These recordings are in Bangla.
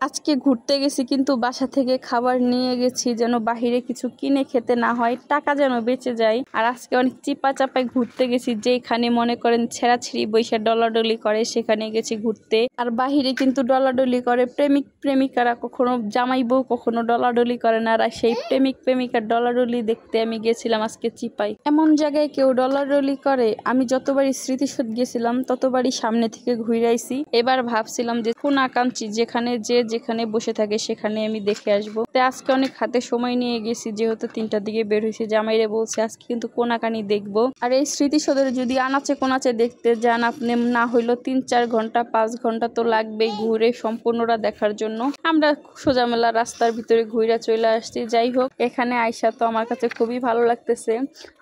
আজকে ঘুরতে গেছি কিন্তু বাসা থেকে খাবার নিয়ে গেছি যেন বাহিরে কিছু কিনে খেতে না হয়, টাকা যেন বেঁচে যায়। আর আজকে অনেক চিপা চাপায় ঘুরতে গেছি, যেখানে মনে করেন ছেঁড়াছিড়ি বৈশা ডলাডলি করে সেখানে গেছি ঘুরতে। আর বাহিরে কিন্তু ডলাডলি করে প্রেমিক প্রেমিকারা, কখনো জামাই বউ কখনো ডলাডলি করে না। আর সেই প্রেমিক প্রেমিকার ডলাডলি দেখতে আমি গেছিলাম আজকে চিপাই। এমন জায়গায় কেউ ডলাডলি করে, আমি যতবারই স্মৃতিসৌধ গেছিলাম ততবারই সামনে থেকে ঘুরে আইছি। এবার ভাবছিলাম যে কোন আকাঙ্ক্ষী যেখানে বসে থাকে সেখানে আমি দেখে আসবো। তাই আজকে অনেক হাতে সময় নিয়ে গেছি, যেহেতু 3টার দিকে বের হয়েছে। জামাইরে বলছে আজকে কিন্তু কোনাকানি দেখবো। আর এই স্মৃতিসৌধের যদি আনাচে কোনাচে দেখতে যান আপনি, না হইলো 3-4 ঘন্টা 5 ঘন্টা তো লাগবেই ঘুরে সম্পূর্ণটা দেখার জন্য। আমরা সোজামেলা রাস্তার ভিতরে ঘুরে চলে আসছি। যাই হোক, এখানে আইসা তো আমার কাছে খুবই ভালো লাগতেছে।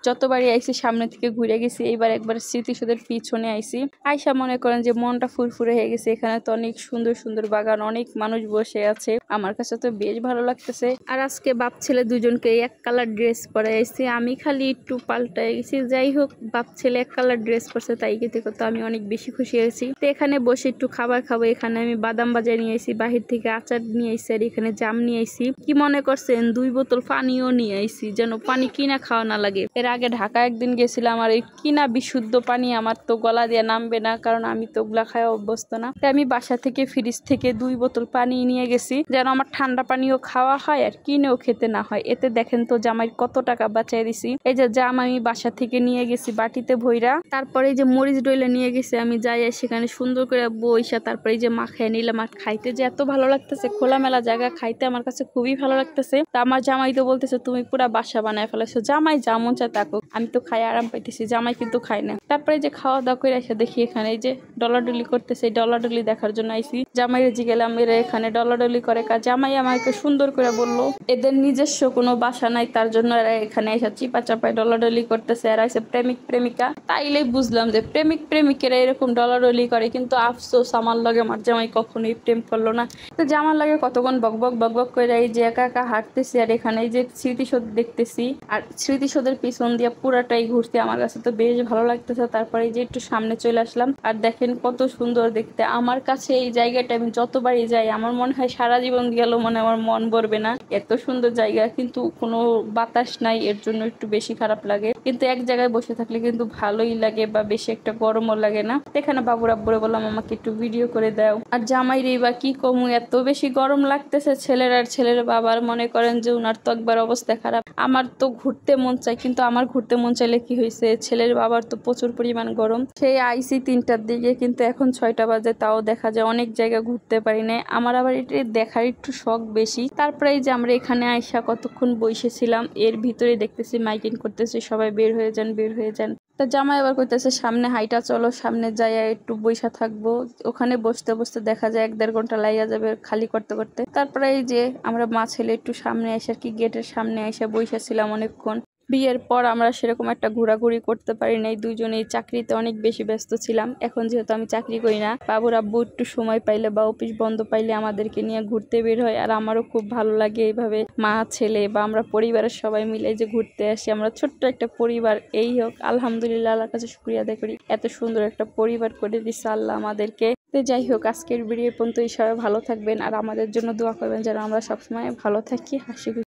যতবারই আইসি সামনে থেকে ঘুরে গেছি, এইবার একবার স্মৃতিসৌধের পিছনে আইসি। আইসা মনে করেন যে মনটা ফুরফুরে হয়ে গেছে। এখানে তো অনেক সুন্দর সুন্দর বাগান, অনেক মানুষ বসে আছে, আমার কাছে তো বেশ ভালো লাগতেছে। আর আজকে বাপ ছেলে দুজনকে এক কালার ড্রেস পরে আইছি, আমি খালি একটু পাল্টাই গেছি। যাই হোক, বাপ ছেলে এক কালার ড্রেস পরছে, তাই দেখে তো আমি অনেক বেশি খুশি হয়েছি। তো এখানে বসে একটু খাবার খাবো। এখানে আমি বাদাম বাজার নিয়ে আইছি, বাহির থেকে আচার নিয়ে আইছি, আর এখানে জাম নিয়ে আইছি। কি মনে করছেন, 2 বোতল পানিও নিয়ে আইছি, যেন পানি কিনা খাওয়া না লাগে। এর আগে ঢাকা একদিন গেছিলাম, আর এই কিনা বিশুদ্ধ পানি আমার তো গলা দিয়ে নামবে না, কারণ আমি তো ওগুলা খাওয়া অভ্যস্ত না। তাই আমি বাসা থেকে ফ্রিজ থেকে 2 বোতল পানি নিয়ে গেছি, যেন আমার ঠান্ডা পানিও খাওয়া হয় আর কিনেও খেতে না হয়। এতে দেখেন তো জামাই কত টাকা বাঁচাই দিছি। এই যে জাম আমি বাসা থেকে নিয়ে গেছি বাটিতে ভইরা। তারপরে এই যে মরিচ ডইলে নিয়ে গেছি আমি, যাই সেখানে সুন্দর করে বইসা তারপরে এই যে মাখায় নিলাম। আর খাইতে যে এত ভালো লাগতেছে, খোলামেলা জায়গা খাইতে আমার কাছে খুবই ভালো লাগতেছে। তা আমার জামাই তো বলতেছে তুমি পুরা বাসা বানায় ফেলেছো। জামাই যেমন চায় তাকুক, আমি তো খাই আরাম পাইতেছি, জামাই কিন্তু খাই না। তারপরে যে খাওয়া দাওয়া করে এসে দেখি এখানে এই যে ডলাডলি করতেছে, ডলাডলি দেখার জন্য আইসি। জামাইরে জিগেলাম এরা এখানে ডলাডলি করে কাজ। জামাই আমাকে সুন্দর করে বললো এদের নিজস্ব কোনো বাসা নাই, তার জন্য এরা এখানে এসে চিপা চাপায় ডলাডলি করতেছে। এরা এসে প্রেমিক প্রেমিকা। তাইলেই বুঝলাম যে প্রেমিক প্রেমিকেরা এরকম ডলাডলি করে। কিন্তু আফসোস, আমার লগে আমার জামাই কখনোই প্রেম করলো না। তো জামার লাগে কতক্ষণ বকবক বকবক করে এই যে একা একা হাঁটতেছি, আর এখানে এই যে স্মৃতিসৌধ দেখতেছি। আর স্মৃতিসৌধের পিছন দিয়ে পুরাটাই ঘুরতে আমার কাছে তো বেশ ভালো লাগতেছে। তারপরে এই যে একটু সামনে চলে আসলাম, আর দেখেন কত সুন্দর দেখতে। আমার কাছে এই জায়গাটা আমি যতবারই যাই আমার মনে হয় সারা জীবন গেল মনে আমার মন ভরবে না, এত সুন্দর জায়গা। কিন্তু কোনো বাতাস নাই, এর জন্য একটু বেশি খারাপ লাগে। কিন্তু এক জায়গায় বসে থাকলে কিন্তু ভালোই লাগে, বা বেশি একটা গরমও লাগে না। এখানে বাবুর আব্বুরে বললাম আমাকে একটু ভিডিও করে দাও। আর জামাই রে বা কি কমু, এত বেশি গরম লাগতেছে। ছেলের আর ছেলের বাবার মনে করেন যে উনার তো একবার অবস্থা খারাপ। আমার তো ঘুরতে মন চাই, কিন্তু আমার ঘুরতে মন চাইলে কি হয়েছে, ছেলের বাবার তো প্রচুর পরিমাণ গরম। সেই আইসি 3টার দিকে, কিন্তু এখন 6টা বাজে, তাও দেখা যায় অনেক জায়গা ঘুরতে পারি না। আমার আবার এটা দেখার একটু শখ বেশি। তারপরে এই যে আমরা এখানে আইসা কতক্ষণ বসেছিলাম, এর ভিতরে দেখতেছি মাইকিং করতেছি সবাই বের হয়ে যান বের হয়ে যান। তা জামাই আবার কইতেছে সামনে হাইটা চলো, সামনে যাই একটু বইসা থাকবো। ওখানে বসতে বসতে দেখা যায় 1-1.5 ঘন্টা লাইয়া যাবে খালি করতে করতে। তারপরে এই যে আমরা মা ছেলে একটু সামনে এসে আর কি গেটের সামনে এসে বইসাছিলাম অনেকক্ষণ। বিয়ের পর আমরা সেরকম একটা ঘোরাঘুরি করতে পারি নাই, দুজনেই চাকরিতে অনেক বেশি ব্যস্ত ছিলাম। এখন যেহেতু আমি চাকরি করি না, বাবুর আব্বু একটু সময় পাইলে বা অফিস বন্ধ পাইলে আমাদেরকে নিয়ে ঘুরতে বের হয়। আর আমারও খুব ভালো লাগে এইভাবে মা ছেলে বা আমরা পরিবারের সবাই মিলে যে ঘুরতে আসি। আমরা ছোট্ট একটা পরিবার, এই হোক আলহামদুলিল্লাহ, আল্লাহর কাছে শুকরিয়া আদায় করি এত সুন্দর একটা পরিবার করে দিচ্ছে আল্লাহ আমাদেরকে। তো যাই হোক, আজকের ভিডিও পর্যন্ত সবাই ভালো থাকবেন, আর আমাদের জন্য দোয়া করবেন যেন আমরা সবসময় ভালো থাকি, হাসি